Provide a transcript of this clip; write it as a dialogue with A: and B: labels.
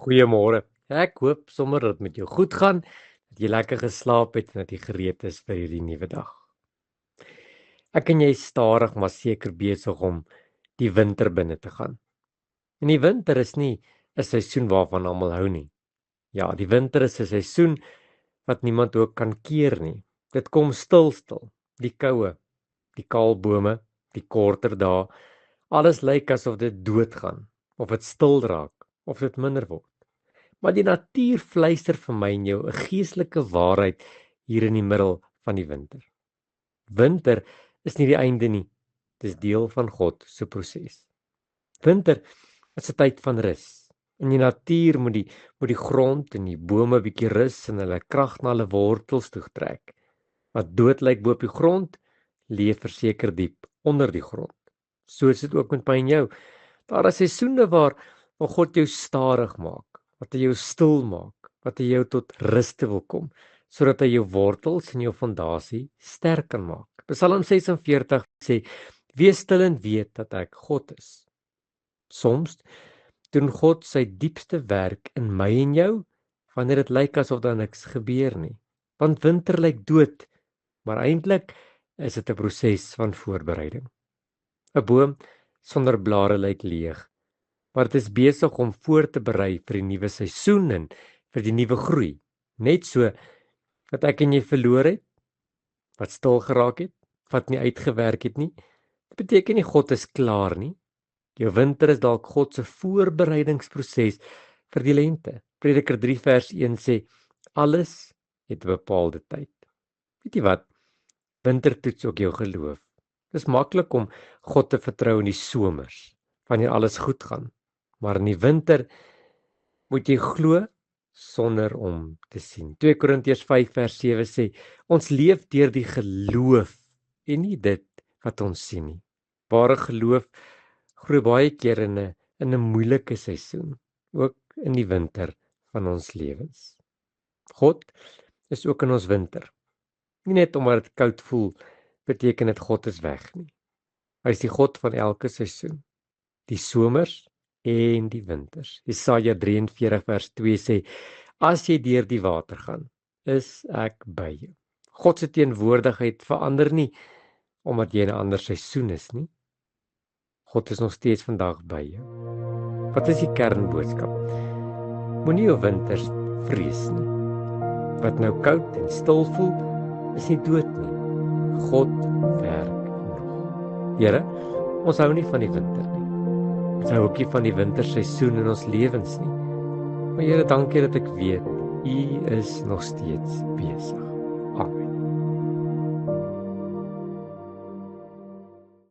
A: Goeiemôre. Ek hoop sommer dat met jou goed gaan, dat jy lekker geslaap het en dat jy gereed is vir hierdie nuwe dag. Ek en jy is stadig maar seker besig om die winter binne te gaan. En die winter is nie 'n seisoen waarvan almal hou nie. Ja, die winter is 'n seisoen wat niemand ook kan keer nie. Dit kom stil, die koue, die kaal bome, die korter dae. Alles lyk asof dit doodgaan, of dit stil raak, of dit minder word. Maar die natuur fluister vir my en jou 'n geestelike waarheid hier in die middel van die winter. Winter is nie die einde nie. Dis deel van God se proses. Winter is 'n tyd van rus. In die natuur moet die grond en die bome bietjie rus en hulle krag na hulle wortels toe trek. Wat dood lyk bo op die grond, leef verseker diep onder die grond. So is dit ook met my en jou. Daar is seisoene waar God jou stadig maak, wat hy jou stil maak, wat hy jou tot ruste wil kom, sodat hy jou wortels en jou fondasie sterk kan maak. Psalm 46 sê: "Wees stil en weet dat ek God is." Soms doen God sy diepste werk in my en jou, wanneer dit lyk asof daar niks gebeur nie. Want winter lyk dood, maar eintlik is dit 'n proses van voorbereiding. 'n Boom sonder blare lyk leeg, maar dit is besig om voor te berei vir die nuwe seisoen en vir die nuwe groei. Net so wat ek en jy verloor het, wat stil geraak het, wat nie uitgewerk het nie, dit beteken nie God is klaar nie. Jou winter is dalk God se voorbereidingsproses vir die lente. Prediker 3 vers 1 sê: "Alles het 'n bepaalde tyd." Weet jy wat? Winter toets ook jou geloof. Dis maklik om God te vertrou in die somers, wanneer alles goed gaan. Maar in die winter moet jy glo sonder om te sien. 2 Korintiërs 5 vers 7 sê: "Ons leef deur die geloof en nie dit wat ons sien nie." Ware geloof groei baie keer in 'n moeilike seisoen, ook in die winter van ons lewens. God is ook in ons winter. Nie net omdat dit koud voel, beteken dit God is weg nie. Hy is die God van elke seisoen, die somers en die winters. Jesaja 43 vers 2 sê: "As jy deur die water gaan, is ek by jou." God se teenwoordigheid verander nie omdat jy in 'n ander seisoen is nie. God is nog steeds vandag by jou. Wat is die kernboodskap? Moenie jou winters vrees nie. Wat nou koud en stil voel, is nie dood nie. God werk nog. Here, ons hou nie van die winter nie. Ons hou ook nie van die winterseisoen in ons lewens nie. Maar Here, dankie dat ek weet U is nog steeds besig.